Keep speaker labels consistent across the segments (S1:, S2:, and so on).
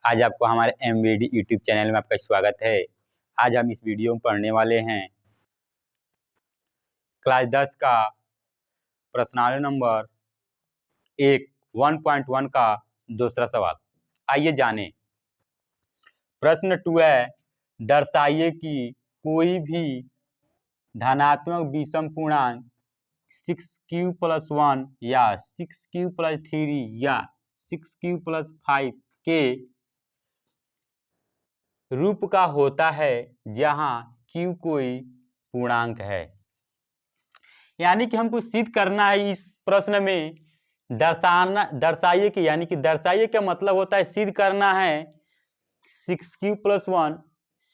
S1: आज आपको हमारे एमवीडी यूट्यूब चैनल में आपका स्वागत है। आज हम इस वीडियो में पढ़ने वाले हैं क्लास 10 का प्रश्नावली नंबर 1.1 का दूसरा सवाल। आइए जानें। प्रश्न 2 है, दर्शाइए कि कोई भी धनात्मक विषम पूर्णांक 6q+1 या 6q+3 या 6q+5 के रूप का होता है जहां q कोई पूर्णांक है। यानी कि हमको सिद्ध करना है इस प्रश्न में दर्शाइए कि, यानी कि दर्शाइए का मतलब होता है सिद्ध करना है 6q+1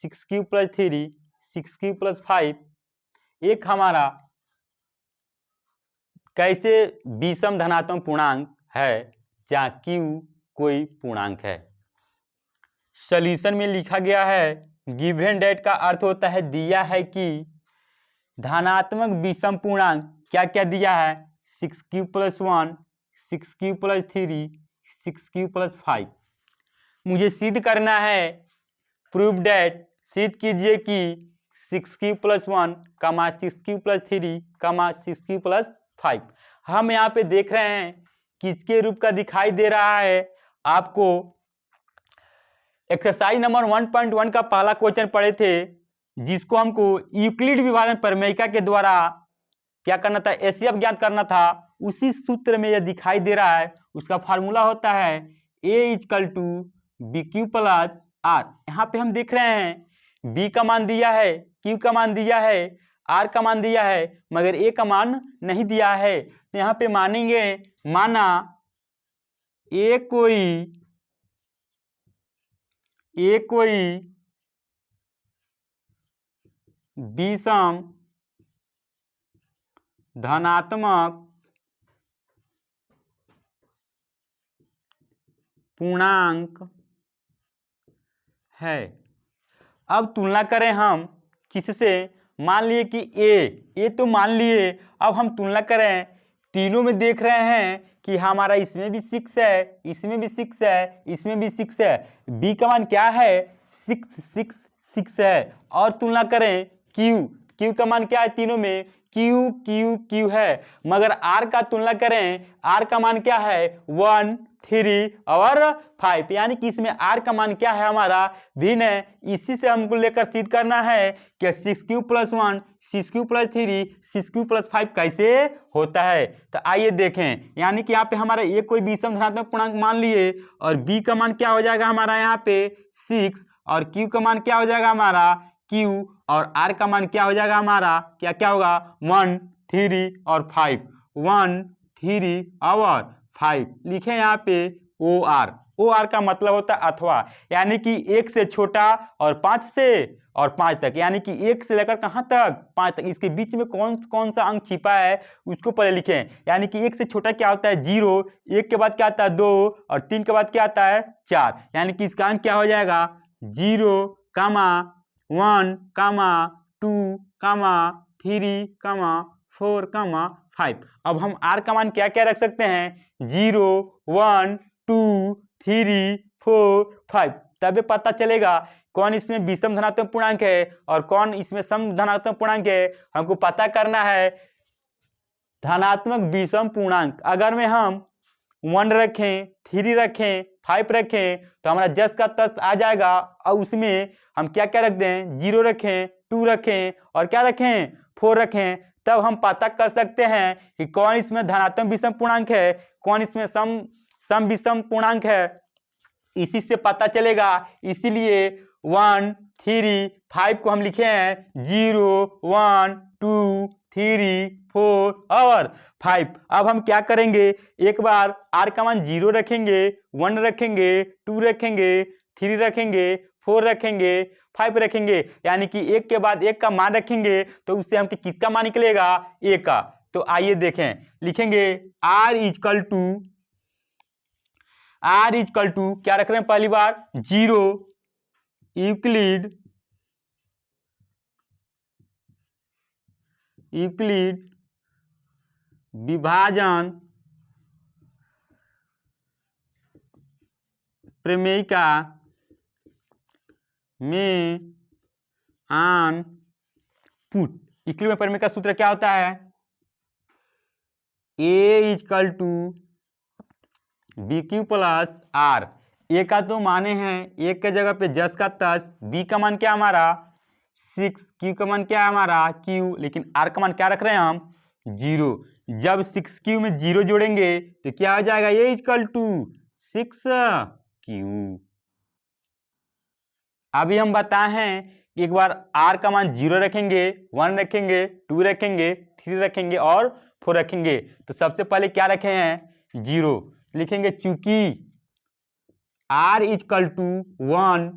S1: 6q+3 6q+5 एक हमारा कैसे विषम धनात्मक पूर्णांक है जहां q कोई पूर्णांक है। सॉल्यूशन में लिखा गया है गिवन डेट का अर्थ होता है दिया है कि धनात्मक विषम पूर्णांक क्या क्या दिया है 6q+1 6q+3 6q+5। मुझे सिद्ध करना है प्रूव डेट, सिद्ध कीजिए कि 6q+1 6q+3 6q+5 हम यहाँ पे देख रहे हैं किसके रूप का दिखाई दे रहा है। आपको एक्सरसाइज नंबर 1.1 का पहला क्वेश्चन पढ़े थे जिसको हमको यूक्लिड विभाजन प्रमेयिका के द्वारा क्या करना था, एचसीएफ ज्ञात करना था। उसी सूत्र में यह दिखाई दे रहा है। उसका फार्मूला होता है A=BQ+R। यहाँ पे हम देख रहे हैं B का मान दिया है, Q का मान दिया है, R का मान दिया है, मगर A का मान नहीं दिया है। तो यहाँ पे मानेंगे, माना A कोई विषम धनात्मक पूर्णांक है। अब तुलना करें हम किससे, मान लिए कि ए तो मान लिए। अब हम तुलना करें, तीनों में देख रहे हैं कि हमारा इसमें भी 6 है, इसमें भी 6 है, इसमें भी 6 है। बी का मान क्या है 6 है। और तुलना करें क्यू का मान क्या है, तीनों में क्यू है। मगर आर का तुलना करें, आर का मान क्या है 1 3 और 5, यानी कि इसमें आर का मान क्या है हमारा भिन्न है। इसी से हमको लेकर सिद्ध करना है कि 6q+1 6q+3 6q+5 कैसे होता है। तो आइए देखें, यानी कि यहाँ पे हमारा ए कोई विषम धनात्मक पूर्णांक मान लिए और बी का मान क्या हो जाएगा हमारा यहाँ पे 6 और क्यू का मान क्या हो जाएगा हमारा Q और R का मान क्या हो जाएगा हमारा, क्या क्या होगा 1 3 और 5, 1 3 और 5 लिखे यहाँ पे OR का मतलब होता है अथवा, यानी कि 1 से छोटा और 5 से और 5 तक, यानी कि 1 से लेकर कहाँ तक 5 तक, इसके बीच में कौन कौन सा अंक छिपा है उसको पहले लिखें। यानी कि 1 से छोटा क्या होता है 0, 1 के बाद क्या आता है 2 और 3 के बाद क्या आता है 4, यानी कि इसका अंक क्या हो जाएगा 0, 1, 2, 3, 4, 5। अब हम R का मान क्या क्या रख सकते हैं 0, 1, 2, 3, 4, 5। तब पता चलेगा कौन इसमें विषम धनात्मक पूर्णांक है और कौन इसमें सम धनात्मक पूर्णांक है। हमको पता करना है धनात्मक विषम पूर्णांक। अगर में हम 1 रखें, 3 रखें, 5 रखें तो हमारा जस का तस आ जाएगा। और उसमें हम क्या क्या रख दें 0 रखें, 2 रखें और क्या रखें 4 रखें, तब हम पता कर सकते हैं कि कौन इसमें धनात्मक विषम पूर्णांक है, कौन इसमें सम विषम पूर्णांक है। इसी से पता चलेगा। इसीलिए 1 3 5 को हम लिखे हैं 0 1 2 3 4 और 5। अब हम क्या करेंगे, एक बार R का मान 0 रखेंगे, 1 रखेंगे, 2 रखेंगे, 3 रखेंगे, 4 रखेंगे, 5 रखेंगे, यानी कि एक के बाद एक का मान रखेंगे तो उससे हम किसका मान निकलेगा A का। तो आइए देखें, लिखेंगे R इजकल टू क्या रख रहे हैं पहली बार 0 यूक्लिड विभाजन प्रमेयिका में आन पुट। इक्विलिब्रियम पैरामीटर का सूत्र क्या होता है? A is equal to B Q plus R. A का तो माने हैं एक के जगह पे जस का तस, बी का मान क्या हमारा 6, क्यू का मान क्या है हमारा क्यू, लेकिन आर का मान क्या रख रहे हैं हम 0। जब 6 क्यू में 0 जोड़ेंगे तो क्या हो जाएगा? ए इजकल टू 6 क्यू। अभी हम बताए हैं कि एक बार आर का मान 0 रखेंगे, 1 रखेंगे, 2 रखेंगे, 3 रखेंगे और 4 रखेंगे। तो सबसे पहले क्या रखे हैं? 0 लिखेंगे। चूंकि आर इजकल टू 1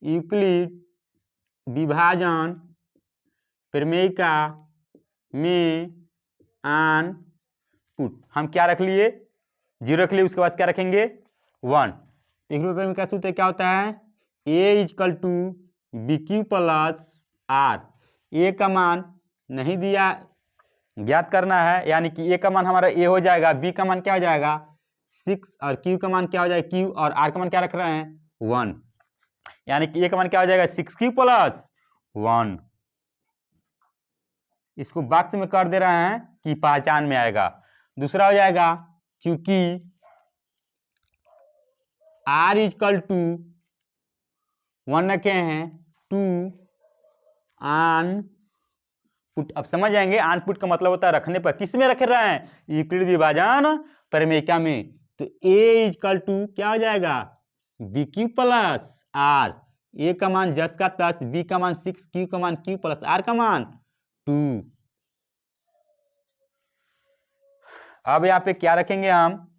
S1: यूक्लिड विभाजन प्रमेयिका में आन पुट, हम क्या रख लिए? 0 रख लिए। उसके बाद क्या रखेंगे? 1। इक्विलिब्रियम का सूत्र क्या होता है? A is equal to B Q plus R. A का मान नहीं दिया, ज्ञात करना है, यानी कि ए का मान हमारा ए हो जाएगा, बी का मान क्या हो जाएगा 6 और क्यू का मान क्या हो जाएगा क्यू, और आर का मान क्या रख रहे हैं 1, यानी कि ए का मान क्या हो जाएगा 6 क्यू प्लस 1। इसको बॉक्स में कर दे रहे हैं कि पहचान में आएगा। दूसरा हो जाएगा चूंकि आर इजकल टू 1 रखे हैं 2 आन पुट। अब समझ जाएंगे आन पुट का मतलब होता है रखने पर। किस में रख रहे हैं? यूक्लिड विभाजन प्रमेयिका में। तो ए इजकल टू क्या हो जाएगा B Q plus R. A का मान जस का तस, बी का मान 6, क्यू का मान क्यू प्लस आर का मान 2। अब यहाँ पे क्या रखेंगे हम?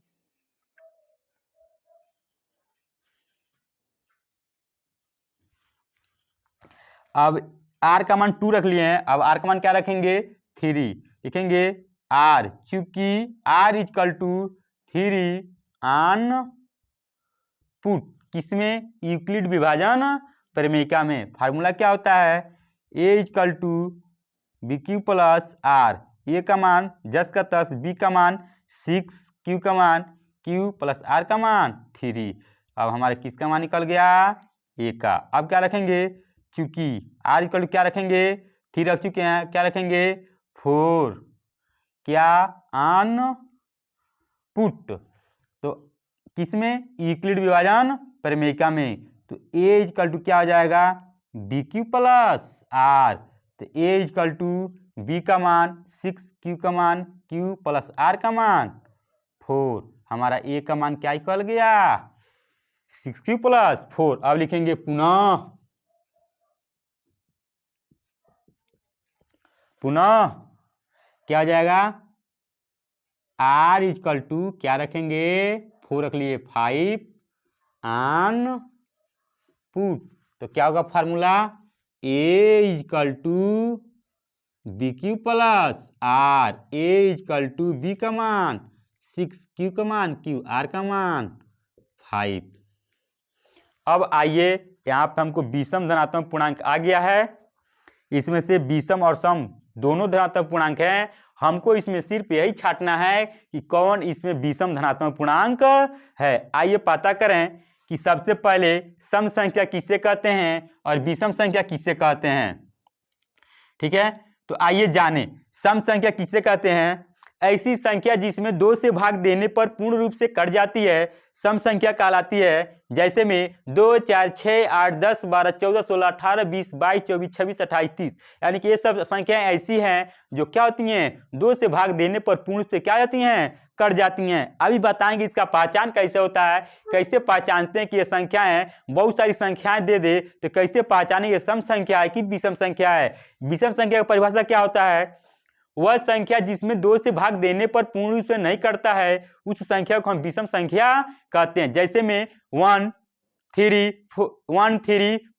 S1: अब आर का मान 2 रख लिए हैं, अब आर का मान क्या रखेंगे 3। लिखेंगे आर, चूंकि आर इजकल टू 3 आन पुट। किसमें? यूक्लिड विभाजन प्रमेयिका में। फार्मूला क्या होता है? A is equal to B Q plus R. A का मान जस का तस, बी का मान 6, क्यू का मान क्यू प्लस आर का मान 3। अब हमारे किसका मान निकल गया? ए का। अब क्या रखेंगे? चूंकि आर इक्वल टू क्या रखेंगे 3 रख चुके हैं, क्या रखेंगे 4, क्या आन पुट। तो किसमें? यूक्लिड विभाजन प्रमेयिका में। तो ए इक्वल टू क्या हो जाएगा बी क्यू प्लस आर। तो ए इक्वल टू बी का मान 6, क्यू का मान क्यू प्लस आर का मान 4। हमारा ए का मान क्या निकल गया 6 क्यू प्लस 4। अब लिखेंगे पुनः क्या हो जाएगा? आर इजकल टू क्या रखेंगे 4 रख लिए 5 आन पुट। तो क्या होगा formula? A is equal to B Q plus R. A is equal to B का मान 6, क्यू का मान क्यू, आर का मान 5। अब आइए यहाँ पे हमको विषम धनात्मक पूर्णांक आ गया है। इसमें से विषम और सम दोनों धनात्मक पूर्णांक हैं। हमको इसमें सिर्फ यही छांटना है कि कौन इसमें विषम धनात्मक पूर्णांक है। आइए पता करें कि सबसे पहले सम संख्या किसे कहते हैं और विषम संख्या किसे कहते हैं। ठीक है, तो आइए जाने सम संख्या किसे कहते हैं। ऐसी संख्या जिसमें 2 से भाग देने पर पूर्ण रूप से कट जाती है सम संख्या कहलाती है। जैसे में 2, 4, 6, 8, 10, 12, 14, 16, 18, 20, 22, 24, 26, 28, 30, यानी कि ये सब संख्याएं ऐसी हैं जो क्या होती हैं 2 से भाग देने पर पूर्ण रूप से क्या जाती हैं कट जाती हैं। अभी बताएंगे इसका पहचान कैसे होता है, कैसे पहचानते हैं कि ये संख्याएं बहुत सारी संख्याएं दे दे तो कैसे पहचाने ये सम संख्या है कि विषम संख्या है। विषम संख्या की परिभाषा क्या होता है? वह संख्या जिसमें 2 से भाग देने पर पूर्ण रूप से नहीं करता है उस संख्या को हम विषम संख्या कहते हैं। जैसे में 1, 3,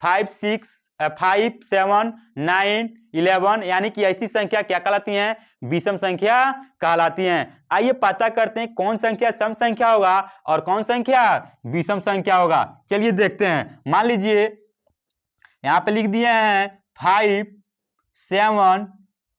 S1: 5, 6, 5, 7, 9, 11, यानी कि ऐसी संख्या क्या कहलाती हैं विषम संख्या कहलाती हैं। आइए पता करते हैं कौन संख्या सम संख्या होगा और कौन संख्या विषम संख्या होगा। चलिए देखते हैं। मान लीजिए यहाँ पे लिख दिए हैं 5, 7,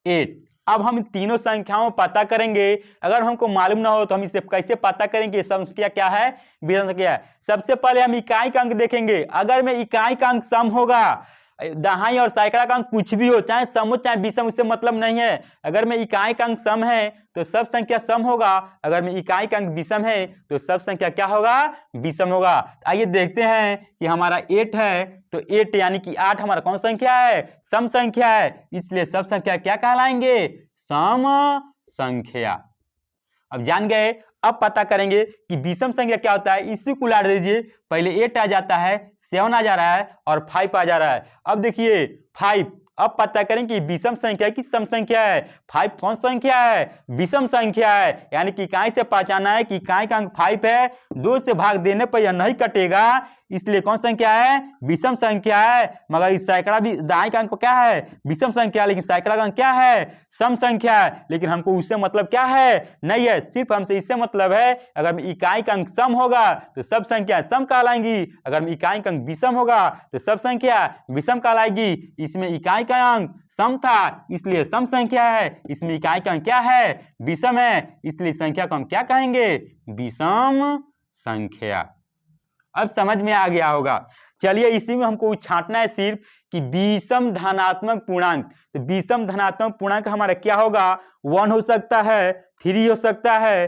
S1: 8, अब हम तीनों संख्याओं पता करेंगे। अगर हमको मालूम ना हो तो हम इसे कैसे पता करेंगे संख्या क्या है, विषम संख्या है। सबसे पहले हम इकाई का अंक देखेंगे। अगर में इकाई का अंक सम होगा, दहाई और सैकड़ा का अंक कुछ भी हो, चाहे सम हो चाहे विषम, उससे मतलब नहीं है। अगर में इकाई का अंक सम है तो सब संख्या सम होगा, अगर में इकाई का अंक विषम है तो सब संख्या क्या होगा, विषम होगा। आइए देखते हैं कि हमारा 8 है, तो 8 यानी कि 8 हमारा कौन संख्या है, सम संख्या है, इसलिए सब संख्या क्या कहलाएंगे, सम संख्या। अब जान गए। अब पता करेंगे कि विषम संख्या क्या होता है। इसी को उलाट दीजिए, पहले 8 आ जाता है, 7 आ जा रहा है और 5 आ जा रहा है। अब देखिए 5, अब पता करें कि विषम संख्या की सम संख्या है। 5 कौन संख्या है, विषम संख्या है, यानी कि इकाई से पहचाना है कि इकाई का अंक 5 है, 2 से भाग देने पर यह नहीं कटेगा, इसलिए कौन संख्या है, विषम संख्या है। मगर इस सैकड़ा भी दहाई का अंक क्या है, विषम संख्या, लेकिन सैकड़ा का अंक क्या है, सम संख्या है। लेकिन हमको उससे मतलब क्या है, नहीं है, सिर्फ हमसे इससे मतलब है अगर इकाई का अंक सम होगा तो सब संख्या सम कहलाएंगी, अगर इकाई का अंक विषम होगा तो सब संख्या विषम कहलाएगी। इसमें इकाई का अंक सम था इसलिए सम संख्या है, इसमें इकाई का अंक क्या है, विषम है, इसलिए संख्या को हम क्या कहेंगे, विषम संख्या। अब समझ में आ गया होगा। चलिए इसी में हमको छांटना है सिर्फ कि विषम धनात्मक पूर्णांक। तो विषम धनात्मक पूर्णांक हमारा क्या होगा, 1 हो सकता है, 3 हो सकता है,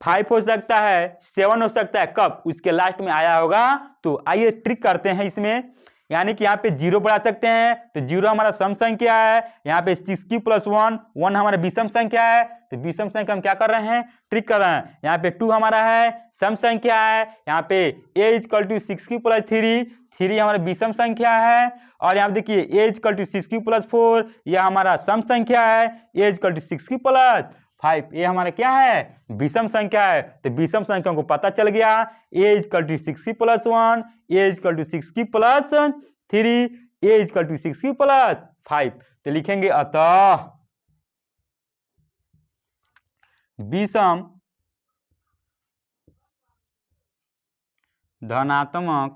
S1: 5 हो सकता है, 7 हो सकता है। कब उसके लास्ट में आया होगा। तो आइए ट्रिक करते हैं इसमें, यानी कि यहाँ पे 0 बढ़ा सकते हैं, तो 0 हमारा सम संख्या है। यहाँ पे 6 + 1, 1 हमारा विषम संख्या है, तो विषम संख्या हम क्या कर रहे हैं, ट्रिक कर रहे हैं। यहाँ पे 2 हमारा है, सम संख्या है। यहाँ पे a = 6 + 3, 3 हमारा विषम संख्या है। और यहाँ देखिए a = 6 + 4, यह हमारा सम संख्या है। a = 6 + 5, ये हमारा क्या है, विषम संख्या है। तो विषम संख्या को पता चल गया, a = 6 + 1, a = 6 + 3, a = 6 + 5। तो लिखेंगे अतः विषम धनात्मक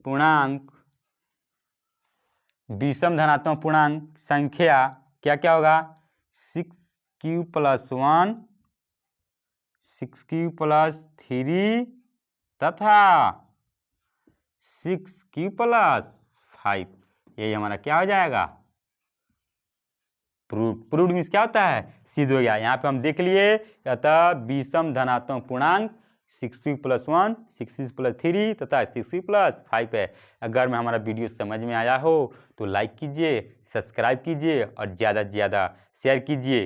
S1: पूर्णांक, विषम धनात्मक पूर्णांक संख्या क्या क्या होगा, 6³ + 1, 6³ + 3 तथा 6³ + 5। यही हमारा क्या हो जाएगा, प्रूव्ड मीन्स क्या होता है, सिद्ध हो गया। यहाँ पे हम देख लिए, अतः विषम धनात्मक पूर्णांक 6³ + 1, 6³ + 3 तथा 6³ + 5 है। अगर में हमारा वीडियो समझ में आया हो तो लाइक कीजिए, सब्सक्राइब कीजिए और ज़्यादा से ज़्यादा शेयर कीजिए।